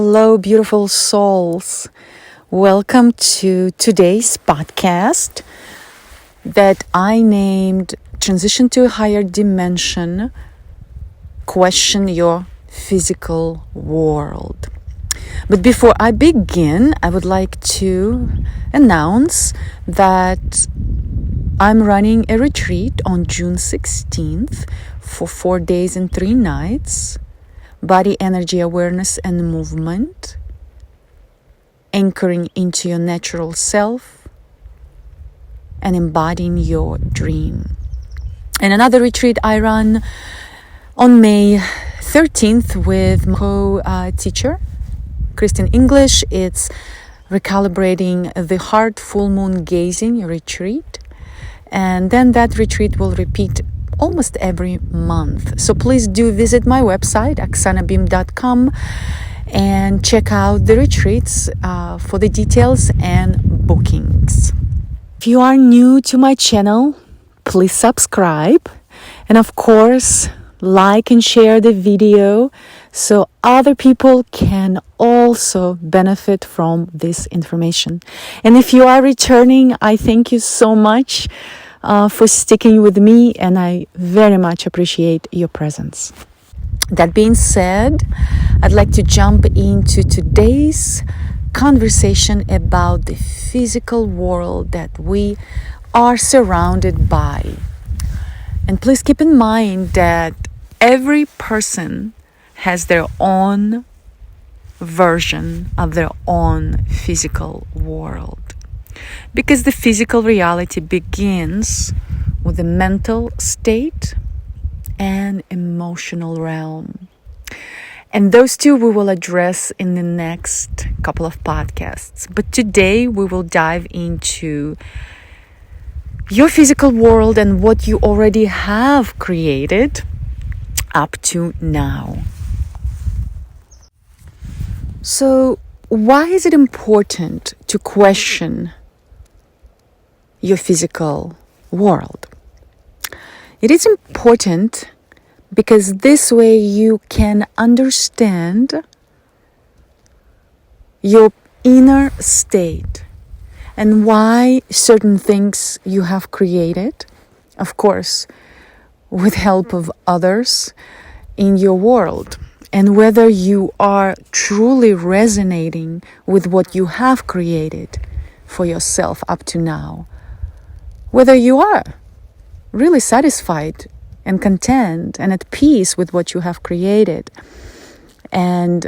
Hello, beautiful souls. Welcome to today's podcast that I named Transition to a Higher Dimension, Question Your Physical World. But before I begin, I would like to announce that I'm running a retreat on June 16th for 4 days and 3 nights. Body, energy, awareness, and movement, anchoring into your natural self, and embodying your dream. And another retreat I run on May 13th with my co-teacher, Kristen English. It's recalibrating the heart full moon gazing retreat. And then that retreat will repeat almost every month. So please do visit my website, oxanabeam.com, and check out the retreats for the details and bookings. If you are new to my channel, please subscribe. And of course, like and share the video so other people can also benefit from this information. And if you are returning, I thank you so much for sticking with me, and I very much appreciate your presence. That being said, I'd like to jump into today's conversation about the physical world that we are surrounded by. And please keep in mind that every person has their own version of their own physical world. Because the physical reality begins with the mental state and emotional realm. And those two we will address in the next couple of podcasts. But today we will dive into your physical world and what you already have created up to now. So, why is it important to question your physical world? It is important because this way you can understand your inner state and why certain things you have created, of course, with help of others in your world, and whether you are truly resonating with what you have created for yourself up to now. Whether you are really satisfied and content and at peace with what you have created. And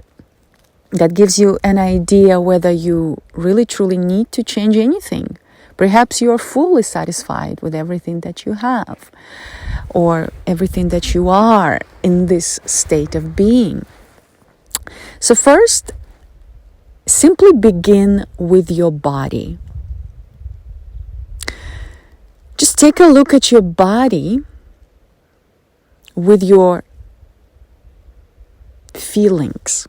that gives you an idea whether you really truly need to change anything. Perhaps you are fully satisfied with everything that you have or everything that you are in this state of being. So first, simply begin with your body. Just take a look at your body with your feelings.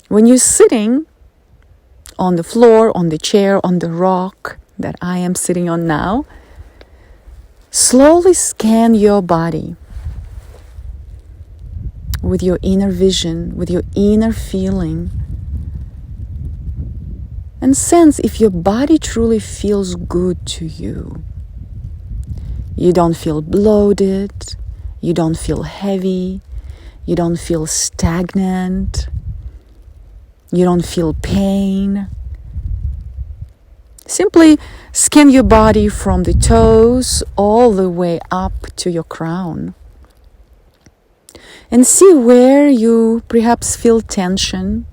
When you're sitting on the floor, on the chair, on the rock that I am sitting on now, slowly scan your body with your inner vision, with your inner feeling, and sense if your body truly feels good to you. You don't feel bloated, you don't feel heavy, you don't feel stagnant, you don't feel pain. Simply scan your body from the toes all the way up to your crown. And see where you perhaps feel tension.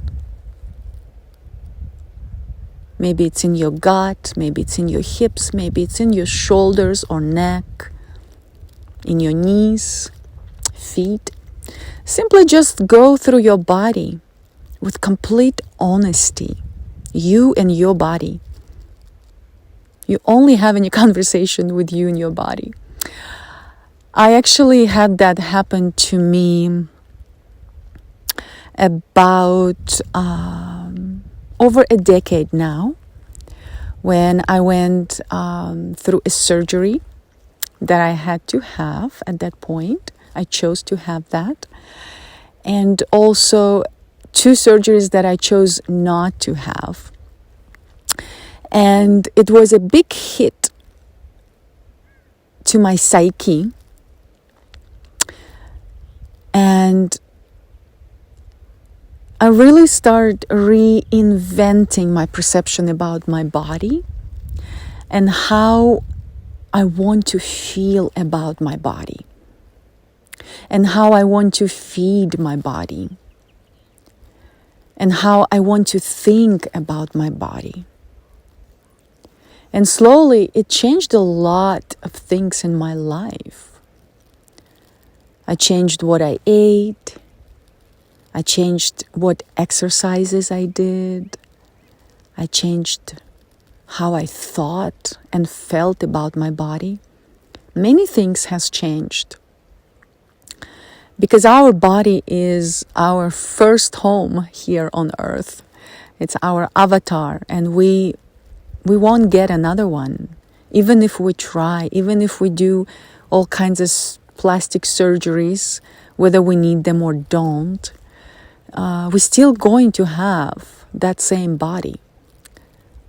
Maybe it's in your gut, maybe it's in your hips, maybe it's in your shoulders or neck, in your knees, feet. Simply just go through your body with complete honesty. You and your body. You only have any conversation with you and your body. I actually had that happen to me about over a decade now, when I went through a surgery that I had to have at that point. I chose to have that. And also 2 surgeries that I chose not to have. And it was a big hit to my psyche. And I really started reinventing my perception about my body and how I want to feel about my body and how I want to feed my body and how I want to think about my body. And slowly it changed a lot of things in my life. I changed what I ate. I changed what exercises I did. I changed how I thought and felt about my body. Many things has changed. Because our body is our first home here on earth. It's our avatar, and we won't get another one. Even if we try, even if we do all kinds of plastic surgeries, whether we need them or don't, we're still going to have that same body.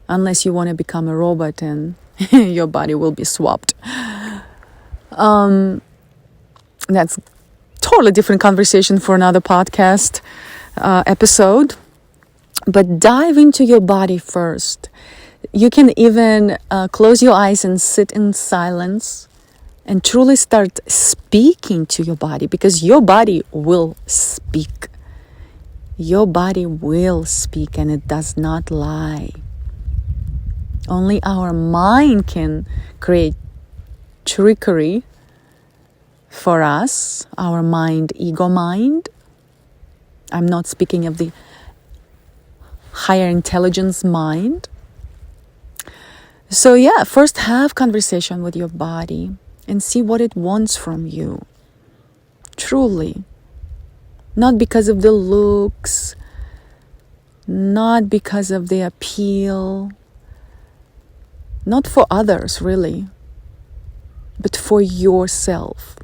Unless you want to become a robot and your body will be swapped. That's totally different conversation for another podcast episode. But dive into your body first. You can even close your eyes and sit in silence and truly start speaking to your body, because your body will speak. Your body will speak, and it does not lie. Only our mind can create trickery for us, our mind, ego mind. I'm not speaking of the higher intelligence mind. So yeah, first have conversation with your body and see what it wants from you. Truly. Not because of the looks, not because of the appeal, not for others really, but for yourself.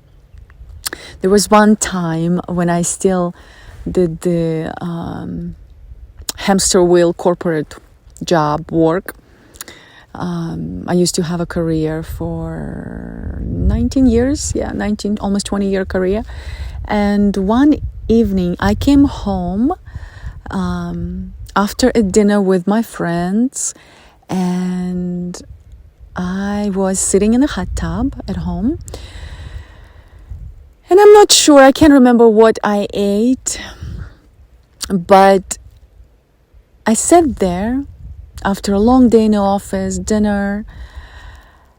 There was one time when I still did the hamster wheel corporate job work. I used to have a career for 19 years, almost 20-year career. And one evening I came home after a dinner with my friends, and I was sitting in a hot tub at home. And I'm not sure, I can't remember what I ate, but I sat there after a long day in the office, dinner,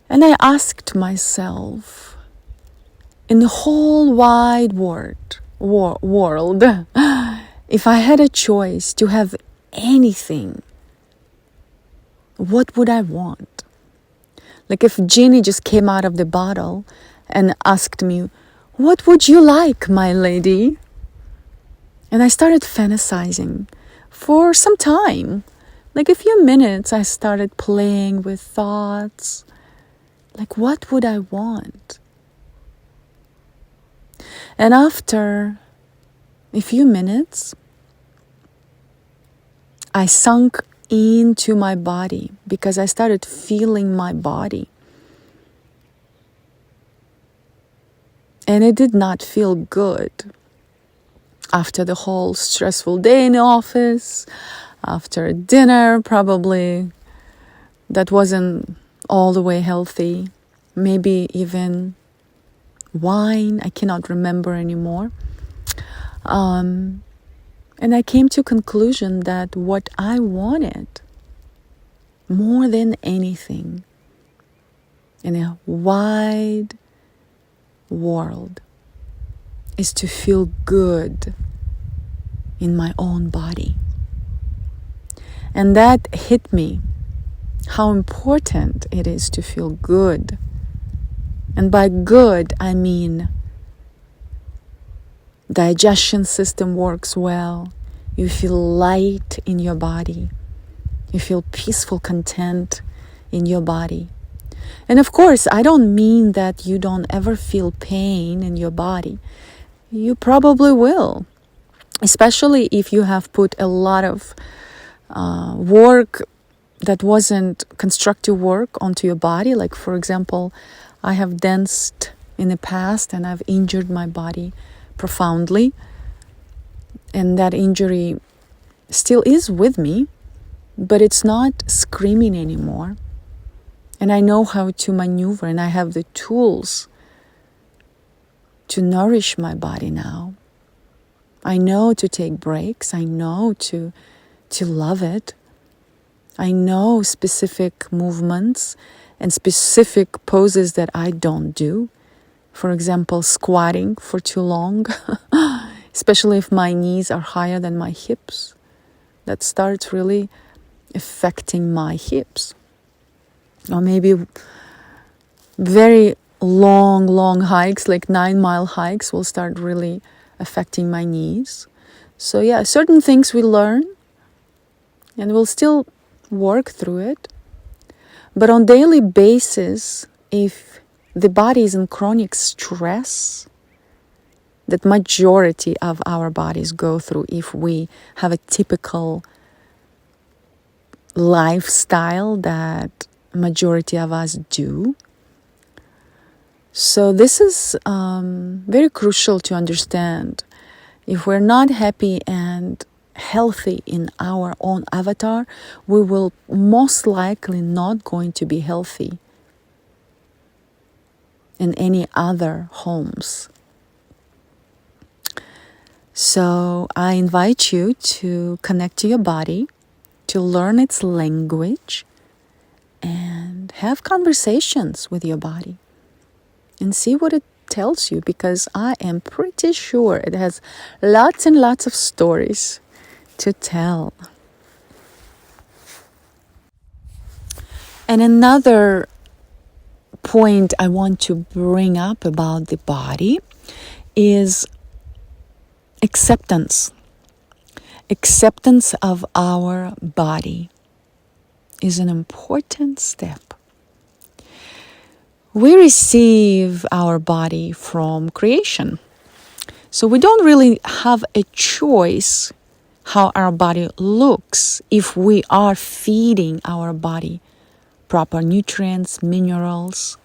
and I asked myself, in the whole wide world, if I had a choice to have anything, what would I want? Like if Genie just came out of the bottle and asked me, what would you like, my lady? And I started fantasizing for some time. Like a few minutes, I started playing with thoughts. Like, what would I want? And after a few minutes, I sunk into my body because I started feeling my body. And it did not feel good. After the whole stressful day in the office, after dinner, probably that wasn't all the way healthy. Maybe even wine, I cannot remember anymore. And I came to a conclusion that what I wanted more than anything in a wide world is to feel good in my own body. And that hit me, how important it is to feel good. And by good, I mean digestion system works well. You feel light in your body. You feel peaceful, content in your body. And of course, I don't mean that you don't ever feel pain in your body. You probably will. especially if you have put a lot of work that wasn't constructive work onto your body. Like, for example, I have danced in the past and I've injured my body profoundly, and that injury still is with me, but it's not screaming anymore. And I know how to maneuver, and I have the tools to nourish my body now. I know to take breaks. I know to love it. I know specific movements and specific poses that I don't do. For example, squatting for too long, especially if my knees are higher than my hips. That starts really affecting my hips. Or maybe very long hikes, like 9-mile hikes, will start really affecting my knees. So yeah, certain things we learn and we'll still work through it. But on daily basis, if the body is in chronic stress, that majority of our bodies go through if we have a typical lifestyle that majority of us do. So this is very crucial to understand. If we're not happy and healthy in our own avatar, we will most likely not going to be healthy in any other homes. So I invite you to connect to your body, to learn its language, and have conversations with your body and see what it tells you, because I am pretty sure it has lots and lots of stories to tell. And another point I want to bring up about the body is acceptance. Acceptance of our body is an important step. We receive our body from creation. So we don't really have a choice how our body looks if we are feeding our body proper nutrients, minerals.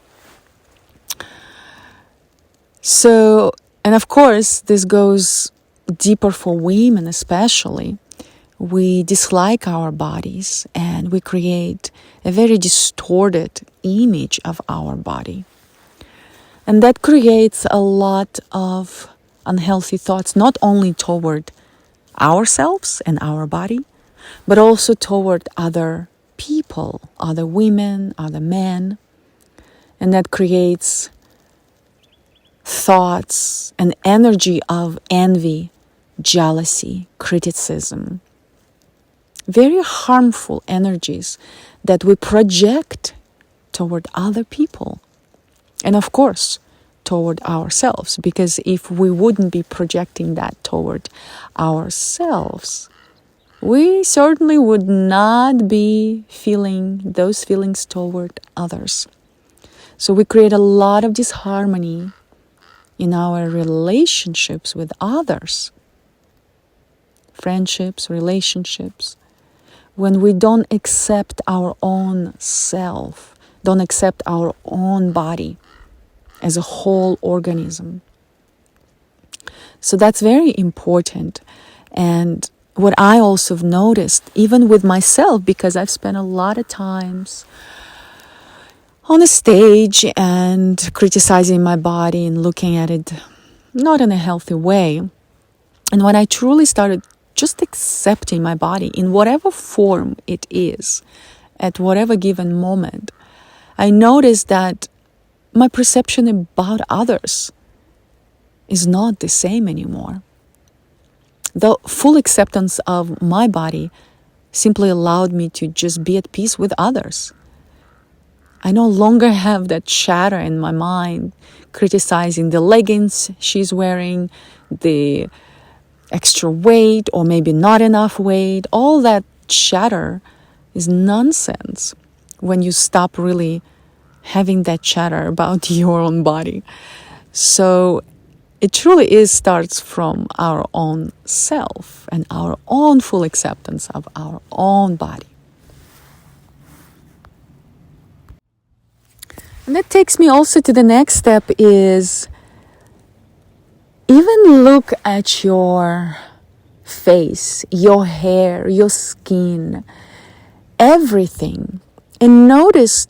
So, and of course, this goes deeper for women especially. We dislike our bodies and we create a very distorted image of our body. And that creates a lot of unhealthy thoughts, not only toward ourselves and our body, but also toward other people, other women, other men. And that creates thoughts and energy of envy, jealousy, criticism. Very harmful energies that we project toward other people. And of course, toward ourselves. Because if we wouldn't be projecting that toward ourselves, we certainly would not be feeling those feelings toward others. So we create a lot of disharmony in our relationships with others. Friendships, relationships. When we don't accept our own self, don't accept our own body as a whole organism. So that's very important. And what I also have noticed, even with myself, because I've spent a lot of times on a stage and criticizing my body and looking at it not in a healthy way. And when I truly started just accepting my body in whatever form it is, at whatever given moment, I noticed that my perception about others is not the same anymore. The full acceptance of my body simply allowed me to just be at peace with others. I no longer have that chatter in my mind criticizing the leggings she's wearing, the extra weight or maybe not enough weight. All that chatter is nonsense when you stop really having that chatter about your own body. So it truly starts from our own self and our own full acceptance of our own body. And that takes me also to the next step is even look at your face, your hair, your skin, everything, and notice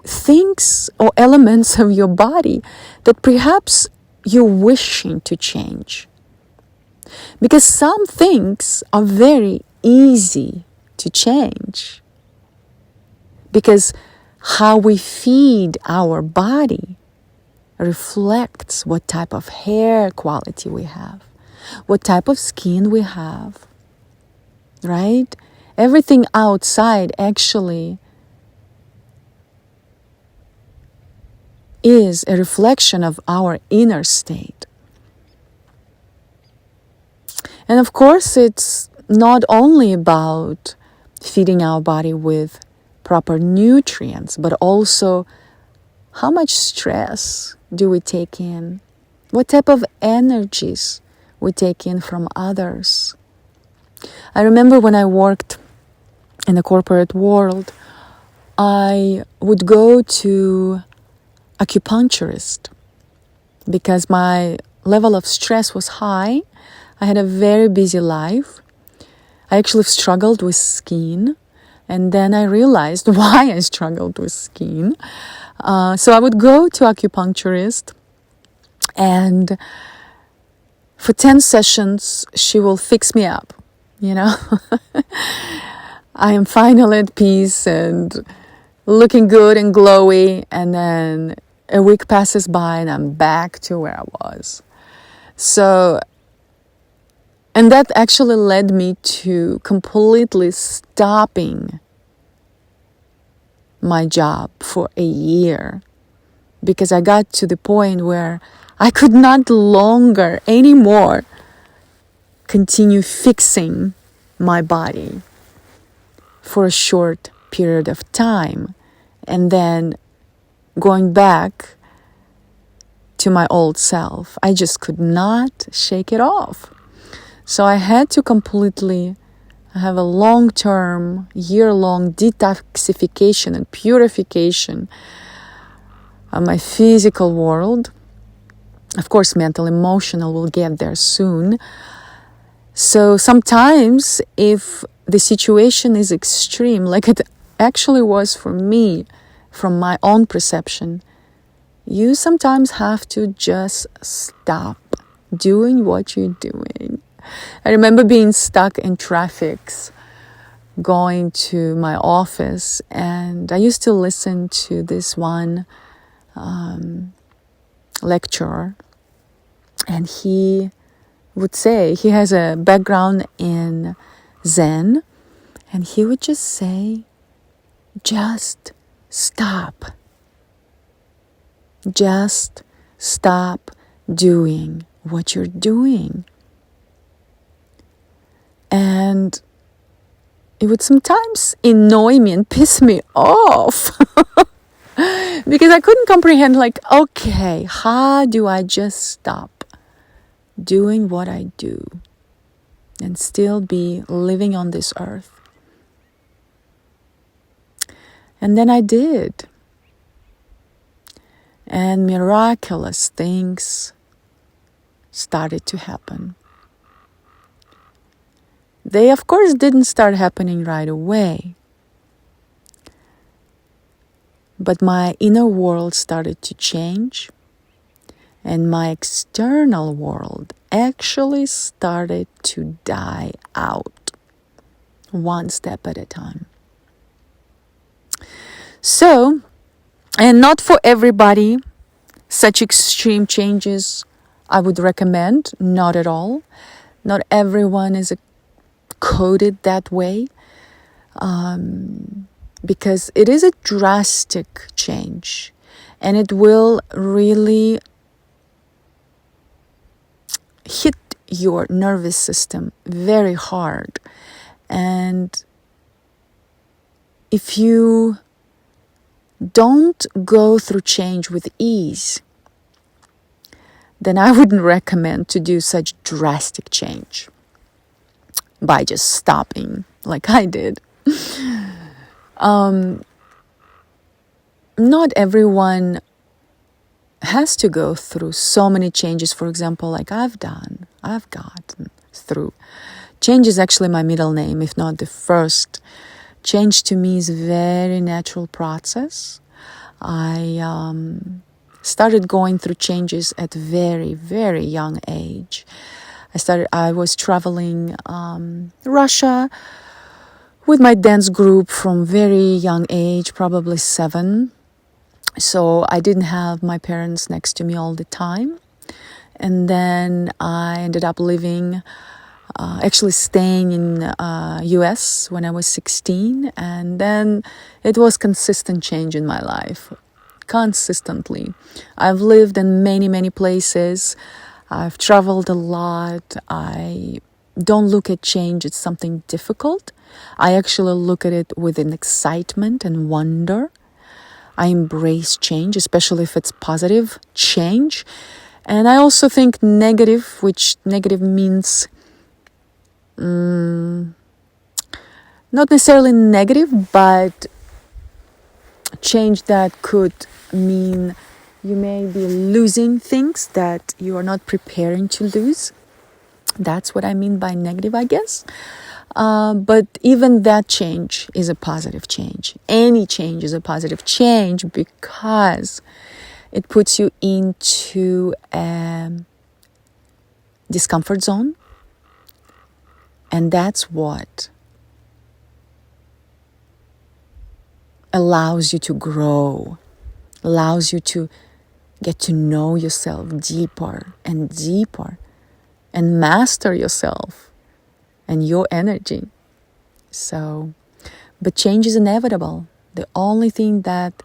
things or elements of your body that perhaps you're wishing to change. Because some things are very easy to change. Because how we feed our body reflects what type of hair quality we have, what type of skin we have, right? Everything outside actually is a reflection of our inner state. And of course, it's not only about feeding our body with proper nutrients, but also how much stress do we take in? What type of energies we take in from others? I remember when I worked in the corporate world, I would go to acupuncturist because my level of stress was high. I had a very busy life. I actually struggled with skin. And then I realized why I struggled with skin. So I would go to acupuncturist, and for 10 sessions, she will fix me up, you know. I am finally at peace and looking good and glowy, and then a week passes by and I'm back to where I was. So, and that actually led me to completely stopping my job for a year, because I got to the point where I could not longer anymore continue fixing my body for a short period of time and then going back to my old self. I just could not shake it off. So I had to completely have a long-term, year-long detoxification and purification of my physical world. Of course, mental, emotional will get there soon. So sometimes if the situation is extreme, like it actually was for me, from my own perception, you sometimes have to just stop doing what you're doing. I remember being stuck in traffic, going to my office, and I used to listen to this one lecturer, and he would say, he has a background in Zen, and he would just say, just stop. Just stop doing what you're doing. And it would sometimes annoy me and piss me off because I couldn't comprehend, like, okay, how do I just stop doing what I do and still be living on this earth? And then I did. And miraculous things started to happen. They, of course, didn't start happening right away. But my inner world started to change. And my external world actually started to die out, one step at a time. So, and not for everybody, such extreme changes I would recommend, not at all. Not everyone is coded that way, because it is a drastic change, and it will really hit your nervous system very hard. And if you don't go through change with ease, then I wouldn't recommend to do such drastic change by just stopping like I did. Not everyone has to go through so many changes, for example, like I've gotten through. Change is actually my middle name, if not the first. Change to me is a very natural process. I started going through changes at very, very young age. I was traveling Russia with my dance group from very young age, probably 7. So I didn't have my parents next to me all the time. And then I ended up living, actually staying in US when I was 16. And then it was consistent change in my life, consistently. I've lived in many, many places. I've traveled a lot. I don't look at change as something difficult. I actually look at it with an excitement and wonder. I embrace change, especially if it's positive change. And I also think negative, which negative means not necessarily negative, but change that could mean you may be losing things that you are not preparing to lose. That's what I mean by negative, I guess. But even that change is a positive change. Any change is a positive change because it puts you into a discomfort zone. And that's what allows you to grow, allows you to get to know yourself deeper and deeper and master yourself and your energy. But change is inevitable. The only thing that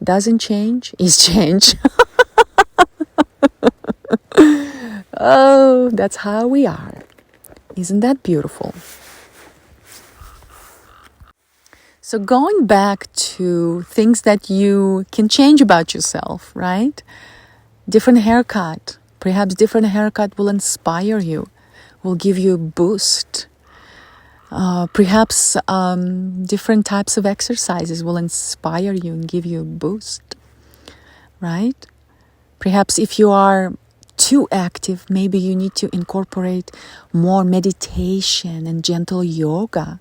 doesn't change is change. Oh, that's how we are. Isn't that beautiful? So going back to things that you can change about yourself, right? Different haircut. Perhaps different haircut will inspire you, will give you a boost. Perhaps different types of exercises will inspire you and give you a boost, right? Perhaps if you are too active, maybe you need to incorporate more meditation and gentle yoga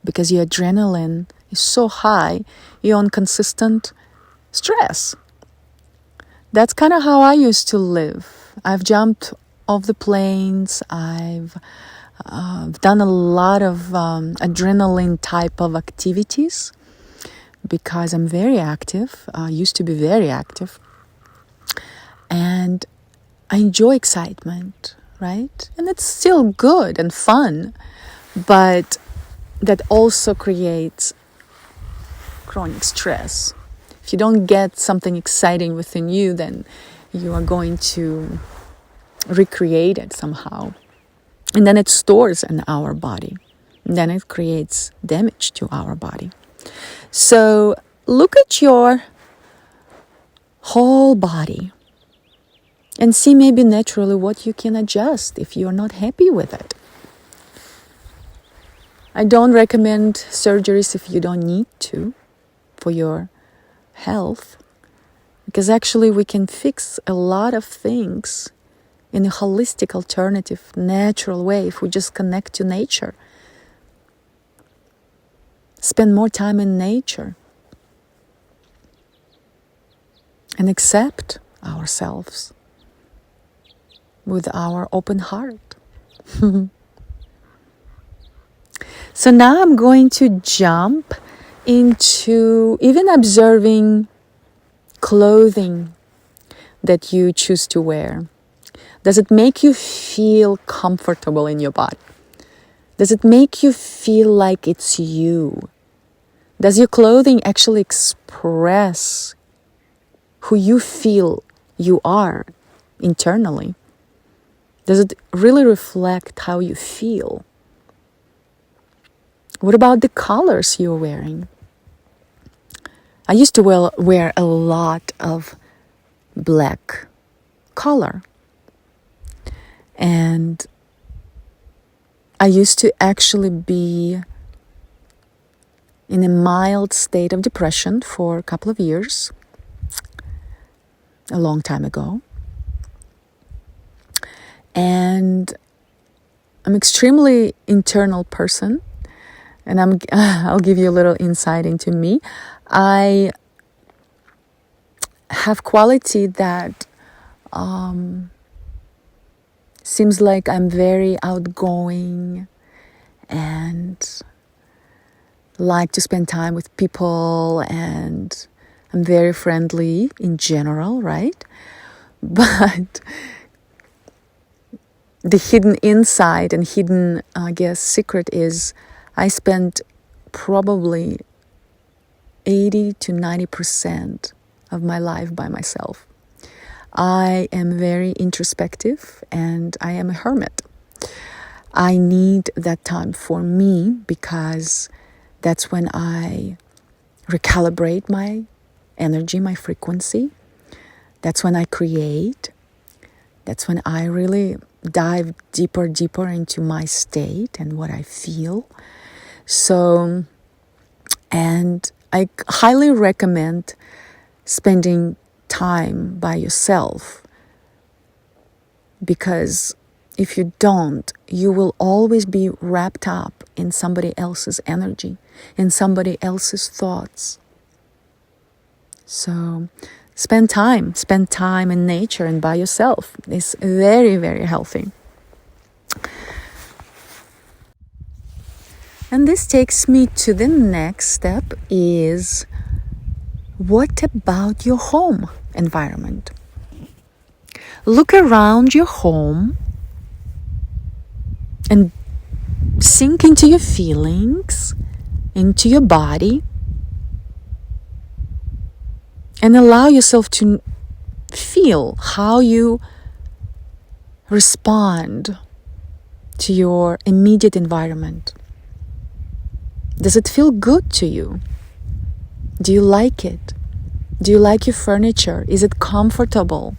because your adrenaline is so high, you're on consistent stress. That's kind of how I used to live. I've jumped off the planes. I've done a lot of adrenaline type of activities because I'm very active. I used to be very active. And I enjoy excitement, right? And it's still good and fun, but that also creates chronic stress. If you don't get something exciting within you, then you are going to recreate it somehow. And then it stores in our body. And then it creates damage to our body. So look at your whole body and see maybe naturally what you can adjust if you're not happy with it. I don't recommend surgeries if you don't need to for your health, because actually we can fix a lot of things in a holistic, alternative, natural way if we just connect to nature. Spend more time in nature and accept ourselves with our open heart. So now I'm going to jump into even observing clothing that you choose to wear. Does it make you feel comfortable in your body? Does it make you feel like it's you? Does your clothing actually express who you feel you are internally? Does it really reflect how you feel? What about the colors you're wearing? I used to wear a lot of black color. And I used to actually be in a mild state of depression for a couple of years, a long time ago. And I'm an extremely internal person, and I'll give you a little insight into me. I have quality that seems like I'm very outgoing and like to spend time with people, and I'm very friendly in general, right? But the hidden insight and hidden, secret is I spent probably 80 to 90% of my life by myself. I am very introspective and I am a hermit. I need that time for me because that's when I recalibrate my energy, my frequency. That's when I create. That's when I really dive deeper into my state and what I feel. So, and I highly recommend spending time by yourself, because if you don't, you will always be wrapped up in somebody else's energy, in somebody else's thoughts. So spend time in nature and by yourself. It's very, very healthy. And this takes me to the next step is, what about your home environment? Look around your home and sink into your feelings, into your body, and allow yourself to feel how you respond to your immediate environment. Does it feel good to you? Do you like it? Do you like your furniture? Is it comfortable?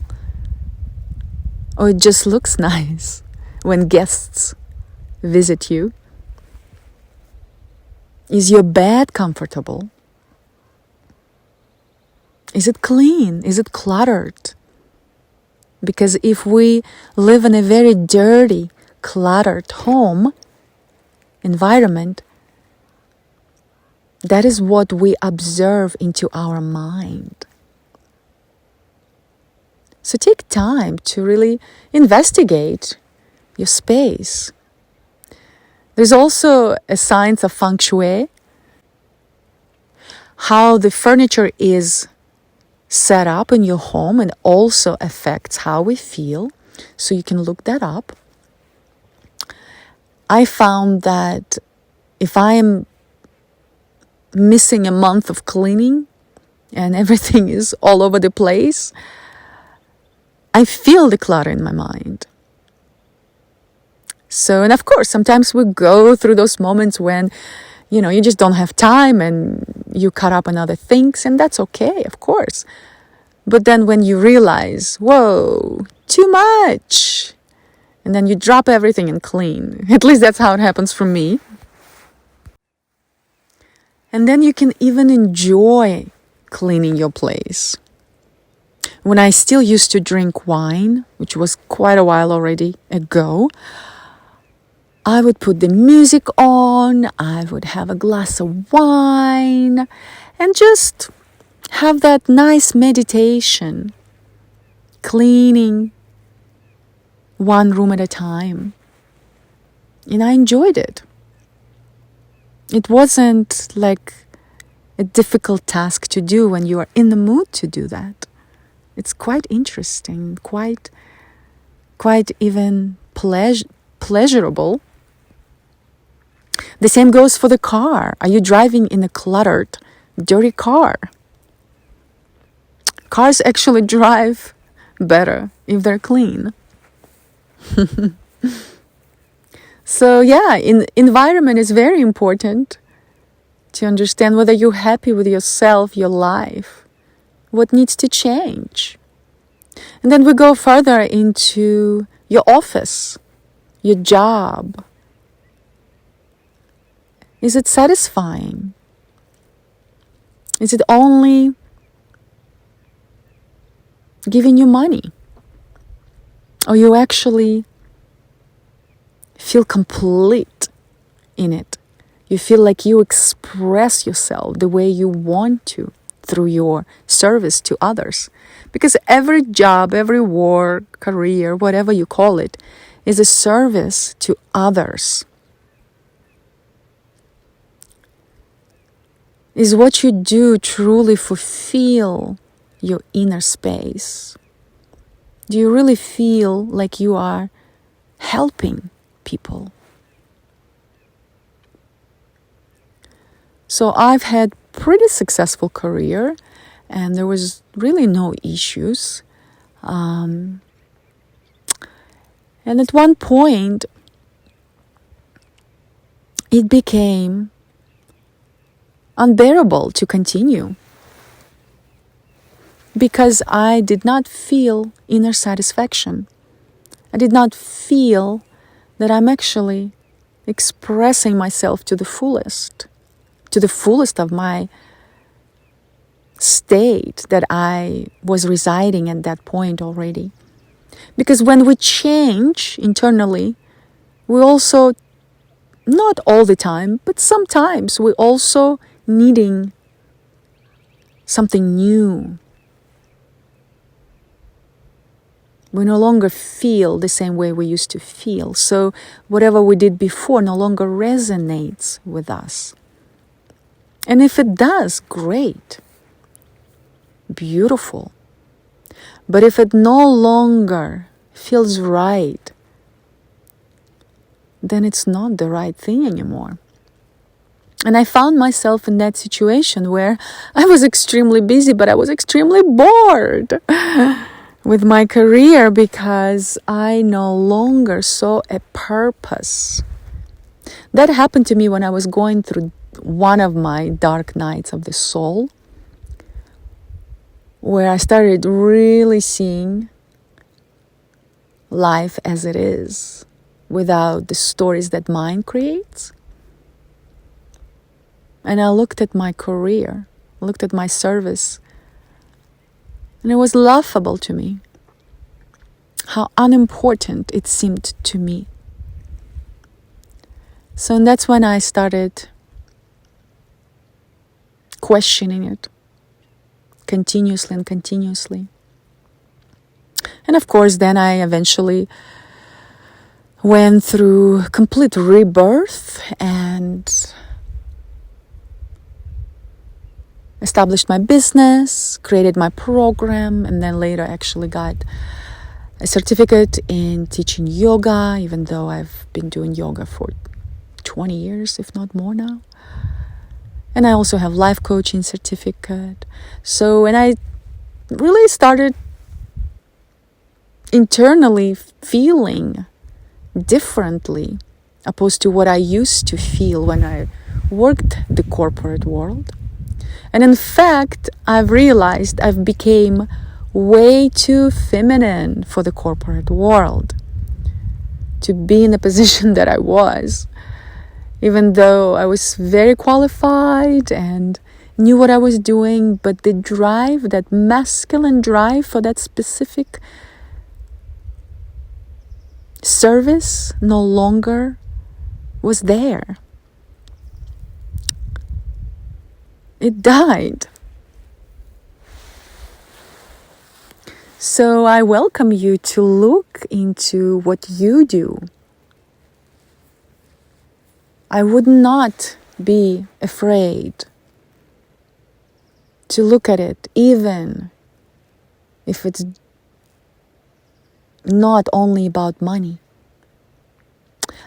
Or it just looks nice when guests visit you? Is your bed comfortable? Is it clean? Is it cluttered? Because if we live in a very dirty, cluttered home environment, that is what we observe into our mind. So take time to really investigate your space. There's also a science of feng shui, how the furniture is set up in your home and also affects how we feel. So you can look that up. I found that if I am missing a month of cleaning and everything is all over the place, I feel the clutter in my mind. So, and of course, sometimes we go through those moments when, you just don't have time and you cut up on other things, and that's okay, of course. But then when you realize, whoa, too much, and then you drop everything and clean. At least that's how it happens for me. And then you can even enjoy cleaning your place. When I still used to drink wine, which was quite a while already ago, I would put the music on, I would have a glass of wine, and just have that nice meditation, cleaning one room at a time. And I enjoyed it. It wasn't like a difficult task to do when you are in the mood to do that. It's quite interesting, quite even pleasurable. The same goes for the car. Are you driving in a cluttered, dirty car? Cars actually drive better if they're clean. So environment is very important to understand whether you're happy with yourself, your life, what needs to change. And then we go further into your office, your job? Is it satisfying? Is it only giving you money? Or you actually feel complete in it? You feel like you express yourself the way you want to through your service to others. Because every job, every work, career, whatever you call it, is a service to others. Is what you do truly fulfill your inner space? Do you really feel like you are helping people? So I've had pretty successful career, and there was really no issues. And at one point, it became unbearable to continue because I did not feel inner satisfaction. I did not feel that I'm actually expressing myself to the fullest of my state that I was residing at that point already. Because when we change internally, we also, not all the time, but sometimes we also needing something new. We no longer feel the same way we used to feel. So whatever we did before no longer resonates with us. And if it does, great. Beautiful. But if it no longer feels right, then it's not the right thing anymore. And I found myself in that situation where I was extremely busy, but I was extremely bored with my career because I no longer saw a purpose. That happened to me when I was going through one of my dark nights of the soul, where I started really seeing life as it is, without the stories that mind creates. And I looked at my career, looked at my service, and it was laughable to me how unimportant it seemed to me. So that's when I started questioning it continuously. And of course, then I eventually went through complete rebirth and established my business, created my program, and then later actually got a certificate in teaching yoga, even though I've been doing yoga for 20 years, if not more now. And I also have life coaching certificate. So, and I really started internally feeling differently opposed to what I used to feel when I worked the corporate world. And in fact, I've realized I've become way too feminine for the corporate world to be in the position that I was, even though I was very qualified and knew what I was doing, but the drive, that masculine drive for that specific service no longer was there. It died. So I welcome you to look into what you do. I would not be afraid to look at it, even if it's not only about money.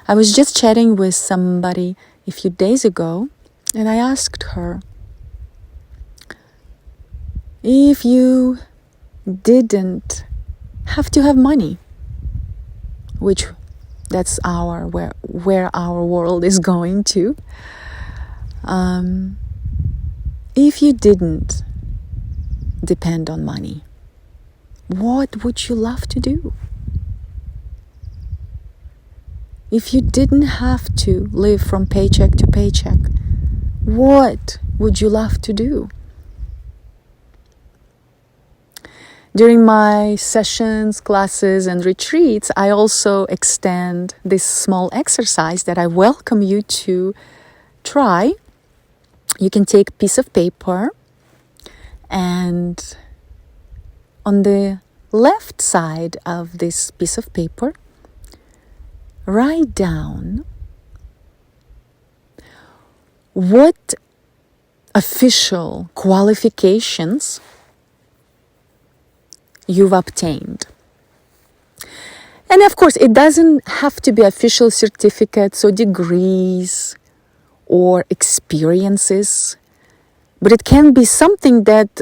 I was just chatting with somebody a few days ago, and I asked her, if you didn't have to have money, which that's where our world is going to, if you didn't depend on money, what would you love to do? If you didn't have to live from paycheck to paycheck, what would you love to do? During my sessions, classes, and retreats, I also extend this small exercise that I welcome you to try. You can take a piece of paper, and on the left side of this piece of paper, write down what official qualifications you've obtained. And of course, it doesn't have to be official certificates or degrees or experiences, but it can be something that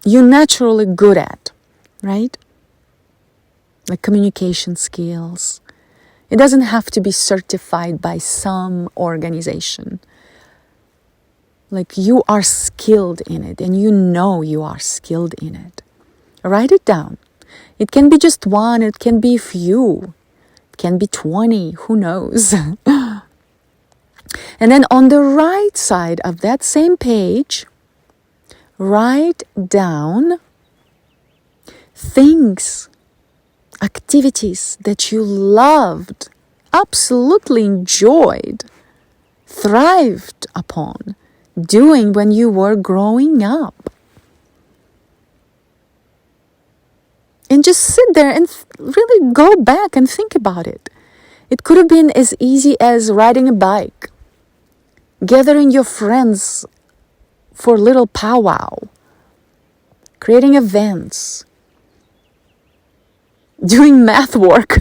you're naturally good at, right? Like communication skills. It doesn't have to be certified by some organization. Like you are skilled in it, and you know you are skilled in it. Write it down. It can be just one, it can be a few, it can be 20, who knows? And then on the right side of that same page, write down things, activities that you loved, absolutely enjoyed, thrived upon doing when you were growing up. And just sit there and really go back and think about it. It could have been as easy as riding a bike, gathering your friends for a little powwow, creating events, doing math work,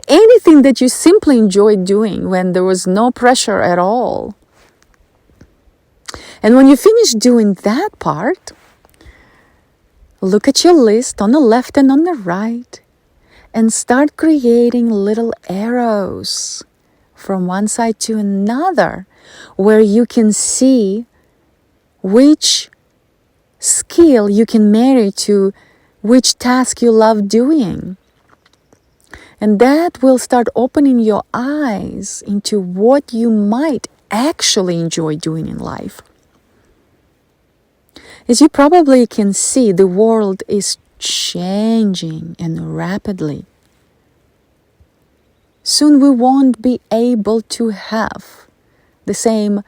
anything that you simply enjoyed doing when there was no pressure at all. And when you finish doing that part, look at your list on the left and on the right and start creating little arrows from one side to another where you can see which skill you can marry to which task you love doing. And that will start opening your eyes into what you might actually enjoy doing in life. As you probably can see, the world is changing and rapidly. Soon we won't be able to have the same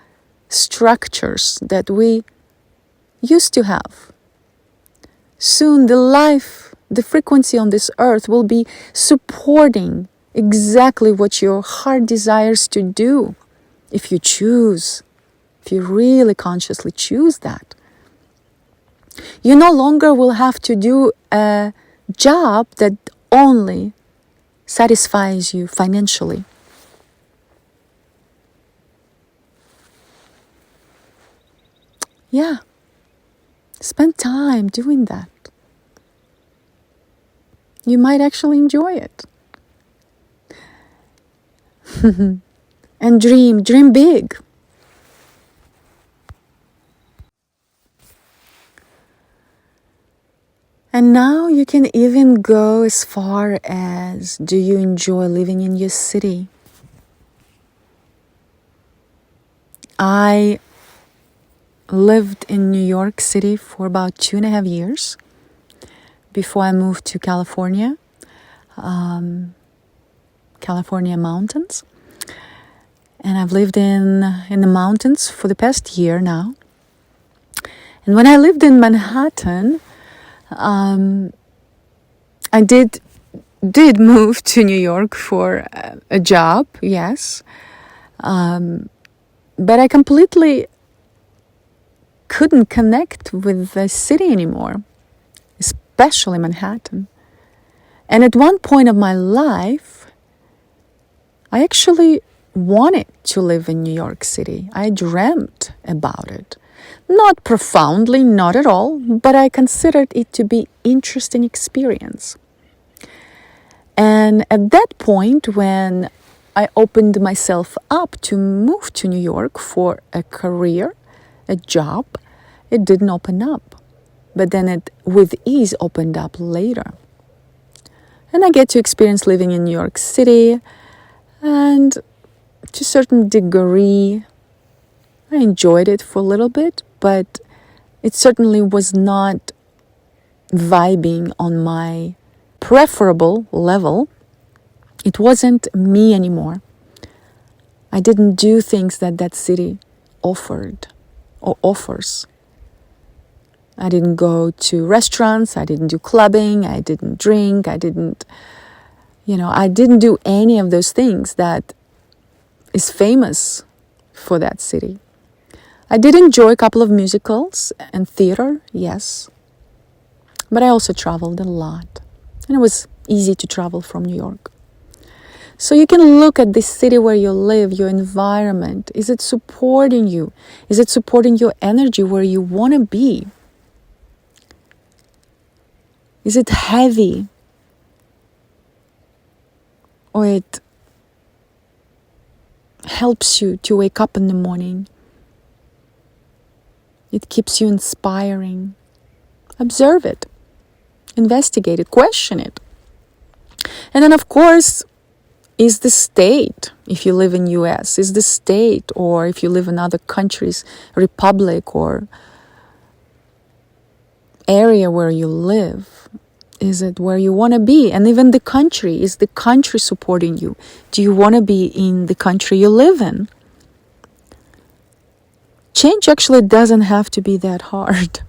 structures that we used to have. Soon the frequency on this earth will be supporting exactly what your heart desires to do if you really consciously choose that. You no longer will have to do a job that only satisfies you financially. Yeah, spend time doing that. You might actually enjoy it. And dream big. And now you can even go as far as, do you enjoy living in your city? I lived in New York City for about 2.5 years before I moved to California, California mountains. And I've lived in the mountains for the past year now. And when I lived in Manhattan, I did move to New York for a job, yes. But I completely couldn't connect with the city anymore, especially Manhattan. And at one point of my life, I actually wanted to live in New York City. I dreamt about it. Not profoundly, not at all, but I considered it to be an interesting experience. And at that point, when I opened myself up to move to New York for a career, a job, it didn't open up. But then it, with ease, opened up later. And I get to experience living in New York City And to a certain degree, I enjoyed it for a little bit, but it certainly was not vibing on my preferable level. It wasn't me anymore. I didn't do things that that city offered or offers. I didn't go to restaurants, I didn't do clubbing, I didn't drink, I didn't do any of those things that is famous for that city. I did enjoy a couple of musicals and theater, yes. But I also traveled a lot. And it was easy to travel from New York. So you can look at this city where you live, your environment. Is it supporting you? Is it supporting your energy where you want to be? Is it heavy? Or it helps you to wake up in the morning? It keeps you inspiring. Observe it. Investigate it. Question it. And then, of course, is the state, if you live in US, is the state, or if you live in other countries, republic or area where you live, is it where you want to be? And even the country, is the country supporting you? Do you want to be in the country you live in? Change actually doesn't have to be that hard.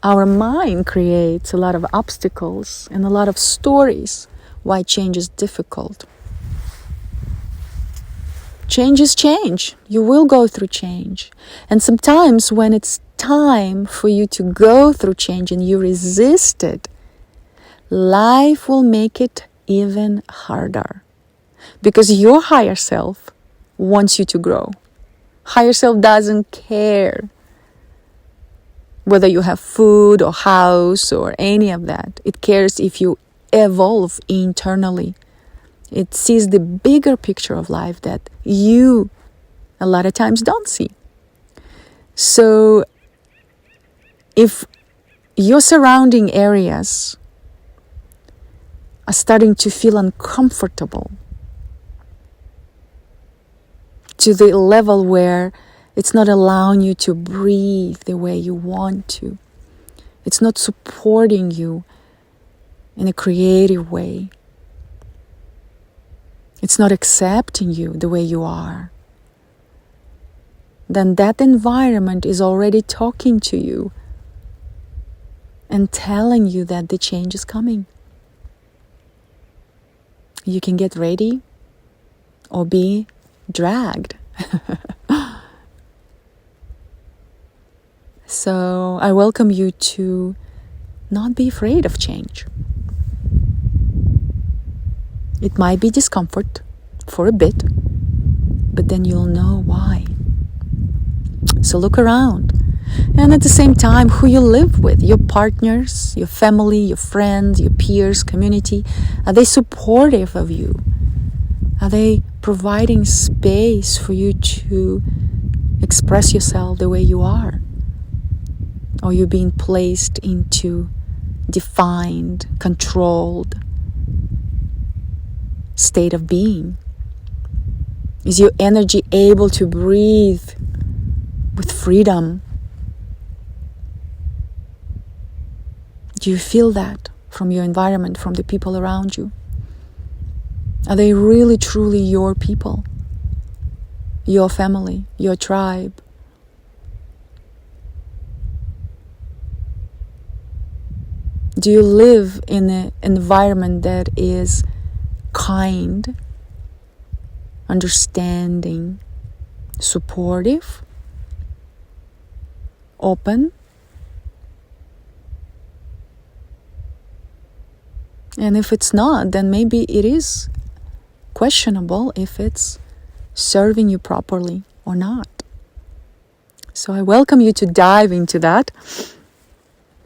Our mind creates a lot of obstacles and a lot of stories why change is difficult. Change is change. You will go through change. And sometimes when it's time for you to go through change and you resist it, life will make it even harder. Because your higher self wants you to grow. Higher self doesn't care whether you have food or house or any of that. It cares if you evolve internally. It sees the bigger picture of life that you a lot of times don't see. So if your surrounding areas are starting to feel uncomfortable to the level where it's not allowing you to breathe the way you want to, it's not supporting you in a creative way, it's not accepting you the way you are, then that environment is already talking to you and telling you that the change is coming. You can get ready or be dragged. So I welcome you to not be afraid of change. It might be discomfort for a bit, but then you'll know why. So look around. And at the same time, who you live with, your partners, your family, your friends, your peers, community, are they supportive of you? Are they providing space for you to express yourself the way you are? Or you're being placed into defined, controlled state of being? Is your energy able to breathe with freedom? Do you feel that from your environment, from the people around you? Are they really truly your people, your family, your tribe? Do you live in an environment that is kind, understanding, supportive, open? And if it's not, then maybe it is questionable if it's serving you properly or not. So I welcome you to dive into that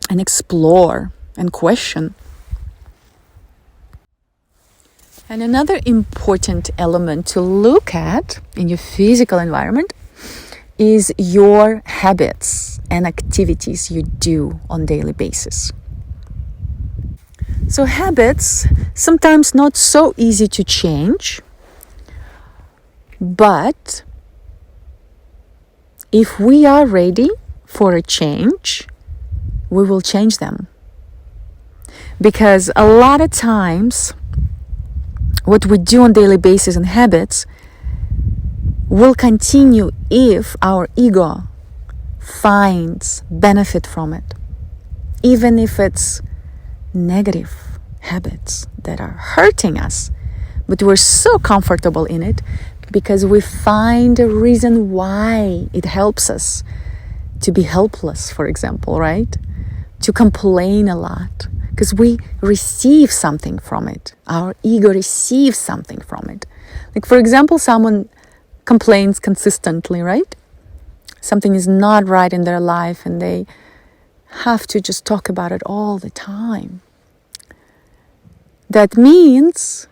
and explore and question. And another important element to look at in your physical environment is your habits and activities you do on a daily basis. So habits, sometimes not so easy to change, But if we are ready for a change, we will change them. Because a lot of times, what we do on a daily basis and habits will continue if our ego finds benefit from it. Even if it's negative habits that are hurting us, but we're so comfortable in it because we find a reason why it helps us to be helpless, for example, right? To complain a lot because we receive something from it. Our ego receives something from it. Like, for example, someone complains consistently, right? Something is not right in their life and they have to just talk about it all the time. That means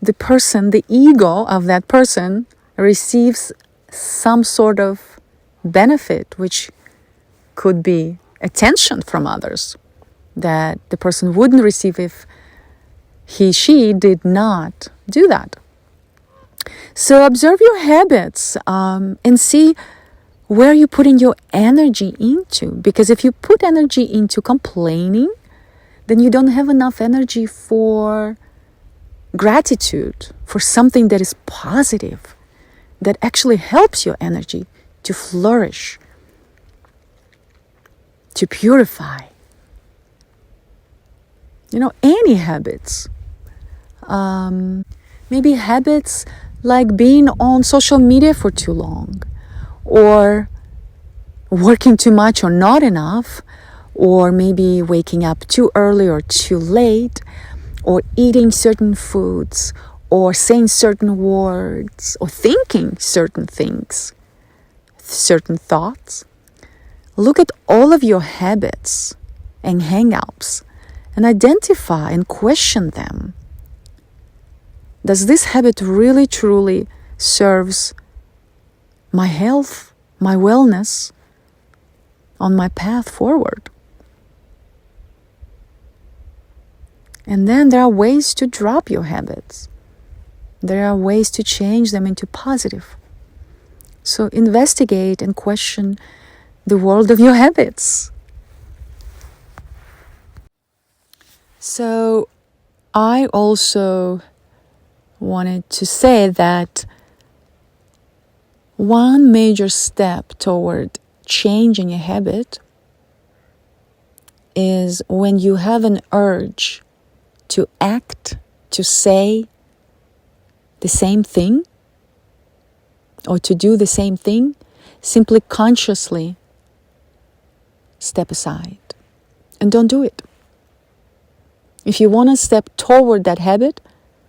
the ego of that person receives some sort of benefit, which could be attention from others that the person wouldn't receive if she did not do that. So observe your habits and see where you're putting your energy into. Because if you put energy into complaining, then you don't have enough energy for gratitude, for something that is positive, that actually helps your energy to flourish, to purify. Any habits. Maybe habits like being on social media for too long, or working too much or not enough, or maybe waking up too early or too late, or eating certain foods, or saying certain words, or thinking certain things, certain thoughts. Look at all of your habits and hang-ups and identify and question them. Does this habit really truly serves my health, my wellness on my path forward? And then there are ways to drop your habits. There are ways to change them into positive. So investigate and question the world of your habits. So I also wanted to say that one major step toward changing a habit is when you have an urge to act, to say the same thing, or to do the same thing, simply consciously step aside and don't do it. If you want to step toward that habit,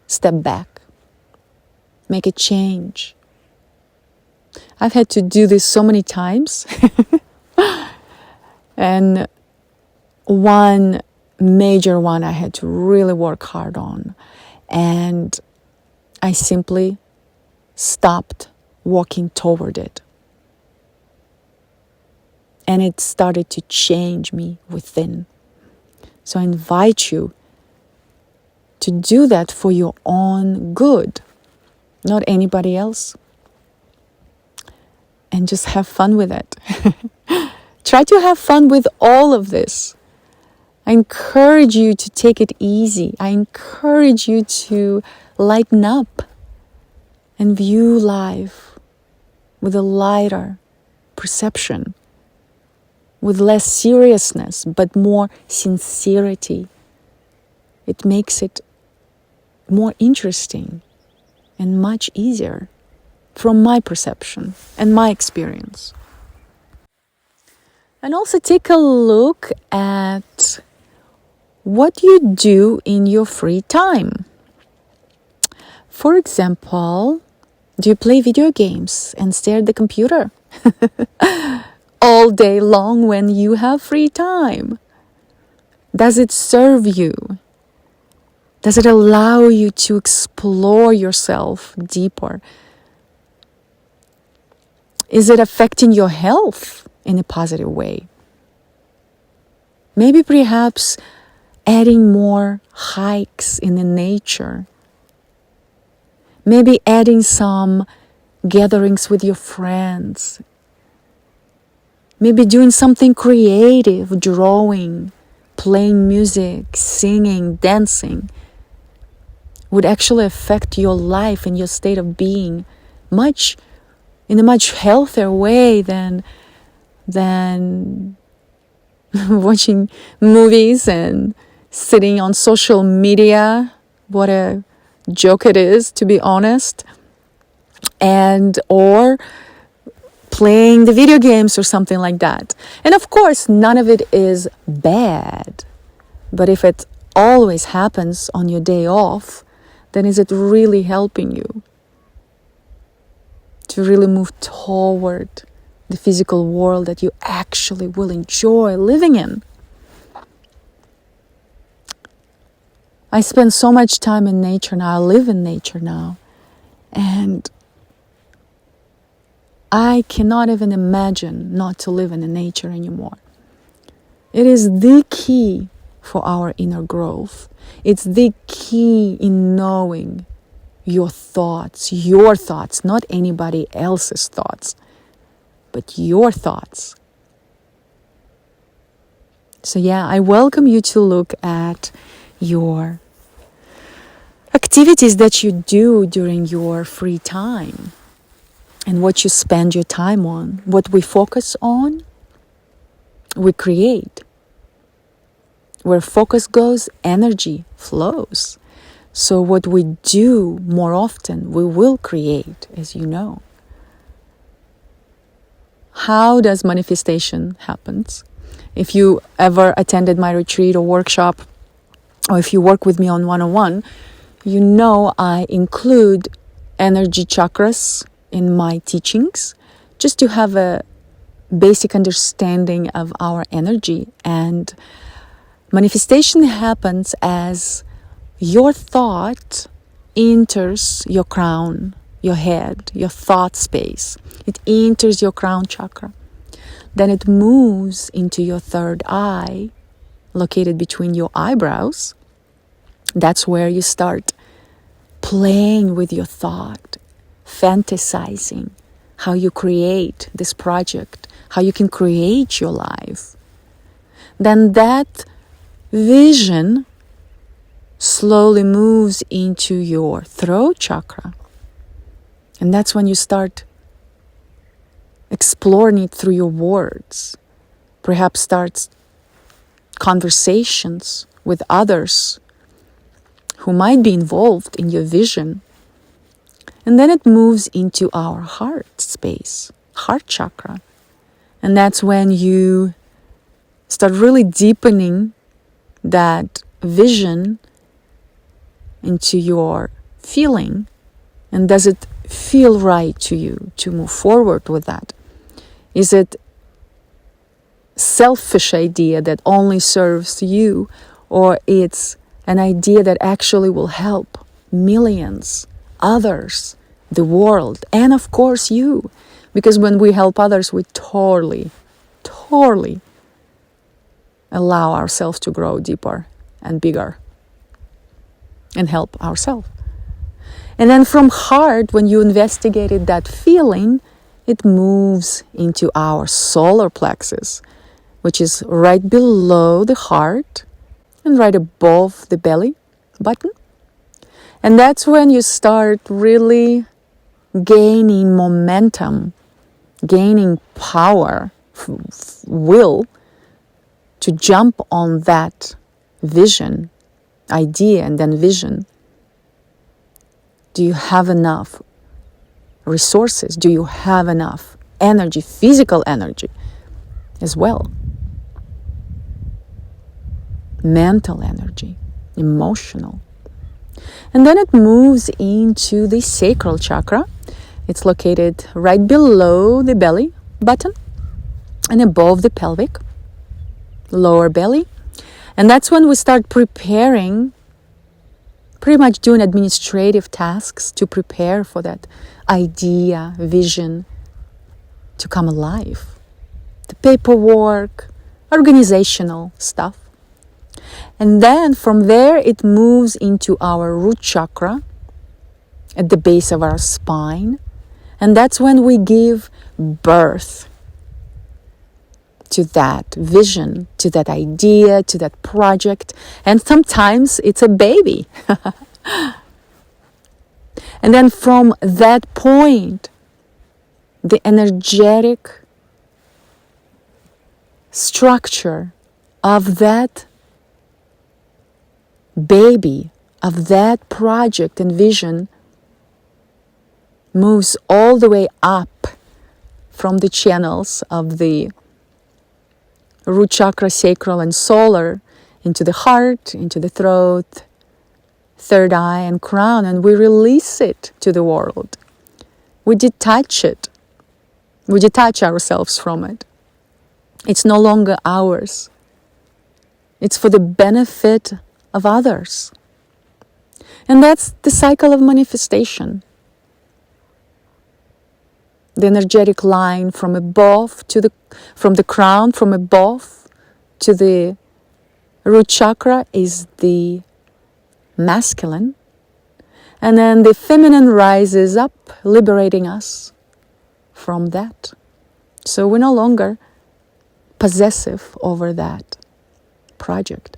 step back. Make a change. I've had to do this so many times. And one major one I had to really work hard on. And I simply stopped walking toward it. And it started to change me within. So I invite you to do that for your own good, not anybody else. And just have fun with it. Try to have fun with all of this. I encourage you to take it easy. I encourage you to lighten up and view life with a lighter perception, with less seriousness, but more sincerity. It makes it more interesting and much easier from my perception and my experience. And also take a look at what you do in your free time. For example, do you play video games and stare at the computer all day long when you have free time? Does it serve you? Does it allow you to explore yourself deeper? Is it affecting your health in a positive way? Maybe perhaps adding more hikes in the nature. Maybe adding some gatherings with your friends. Maybe doing something creative, drawing, playing music, singing, dancing would actually affect your life and your state of being in a much healthier way than watching movies and sitting on social media. What a joke it is, to be honest. And or playing the video games or something like that. And of course, none of it is bad. But if it always happens on your day off, then is it really helping you to really move toward the physical world that you actually will enjoy living in? I spend so much time in nature now. I live in nature now. And I cannot even imagine not to live in the nature anymore. It is the key for our inner growth. It's the key in knowing your thoughts, not anybody else's thoughts, but your thoughts. So yeah, I welcome you to look at your activities that you do during your free time and what you spend your time on. What we focus on, we create. Where focus goes, energy flows. So what we do more often, we will create, as you know. How does manifestation happen? If you ever attended my retreat or workshop, or if you work with me on 101, you know I include energy chakras in my teachings just to have a basic understanding of our energy. And manifestation happens as your thought enters your crown, your head, your thought space. It enters your crown chakra. Then it moves into your third eye, located between your eyebrows. That's where you start playing with your thought, fantasizing how you create this project, how you can create your life. Then that vision slowly moves into your throat chakra. And that's when you start exploring it through your words. Perhaps starts conversations with others who might be involved in your vision. And then it moves into our heart space, heart chakra. And that's when you start really deepening that vision into your feeling. And does it feel right to you to move forward with that? Is it selfish idea that only serves you, or it's an idea that actually will help millions, others, the world, and of course you? Because when we help others, we totally allow ourselves to grow deeper and bigger and help ourselves. And then from heart, when you investigated that feeling, it moves into our solar plexus, which is right below the heart and right above the belly button. And that's when you start really gaining momentum, gaining power, will to jump on that vision, idea, and then vision. Do you have enough resources? Do you have enough energy, physical energy as well? Mental energy, emotional. And then it moves into the Sacral Chakra. It's located right below the belly button and above the pelvic, lower belly. And that's when we start preparing, pretty much doing administrative tasks to prepare for that idea, vision to come alive. The paperwork, organizational stuff. And then from there it moves into our root chakra, at the base of our spine. And that's when we give birth to that vision, to that idea, to that project. And sometimes it's a baby. And then from that point, the energetic structure of that baby, of that project and vision moves all the way up from the channels of the root chakra, sacral and solar into the heart, into the throat, third eye and crown, and we release it to the world. We detach it. We detach ourselves from it. It's no longer ours. It's for the benefit of others. And that's the cycle of manifestation. The energetic line from above from the crown, from above to the root chakra is the masculine. And then the feminine rises up, liberating us from that. So we're no longer possessive over that project.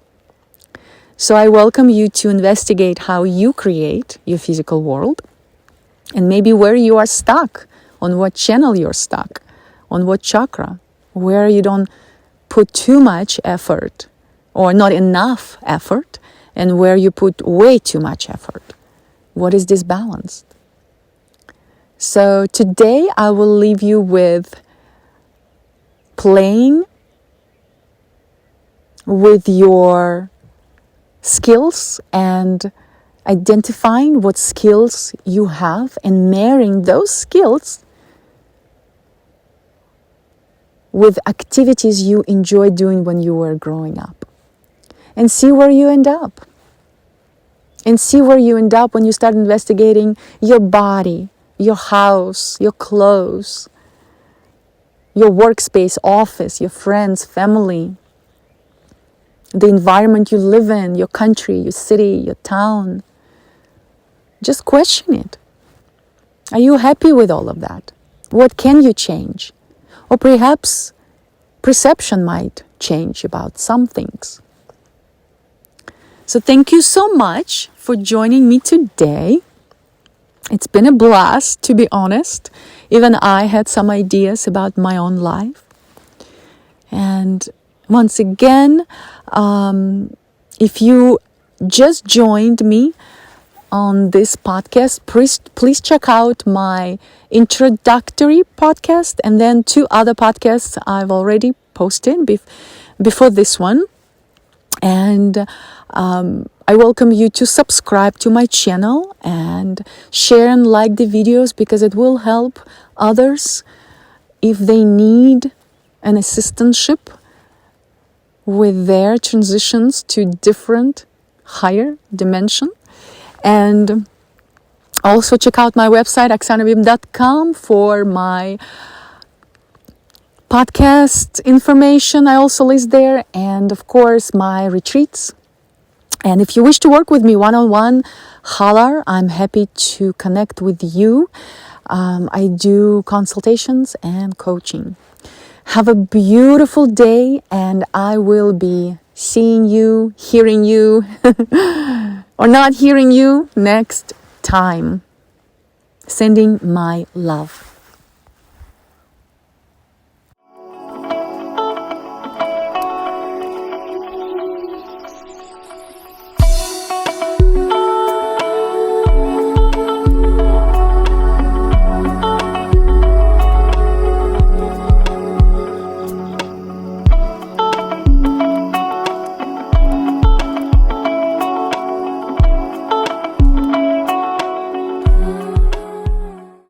So I welcome you to investigate how you create your physical world, and maybe where you are stuck, on what channel you're stuck, on what chakra, where you don't put too much effort or not enough effort, and where you put way too much effort. What is disbalanced? So today I will leave you with playing with your skills and identifying what skills you have and marrying those skills with activities you enjoyed doing when you were growing up. And see where you end up. And see where you end up when you start investigating your body, your house, your clothes, your workspace, office, your friends, family, the environment you live in, your country, your city, your town. Just question it. Are you happy with all of that? What can you change? Or perhaps perception might change about some things. So thank you so much for joining me today. It's been a blast, to be honest. Even I had some ideas about my own life. And once again, if you just joined me on this podcast, please check out my introductory podcast and then 2 other podcasts I've already posted before this one. And I welcome you to subscribe to my channel and share and like the videos, because it will help others if they need an assistantship with their transitions to different higher dimension. And also check out my website oxanabim.com for my podcast information. I also list there, and of course my retreats. And if you wish to work with me one-on-one, holler. I'm happy to connect with you. I do consultations and coaching. Have a beautiful day, and I will be seeing you, hearing you, or not hearing you next time. Sending my love.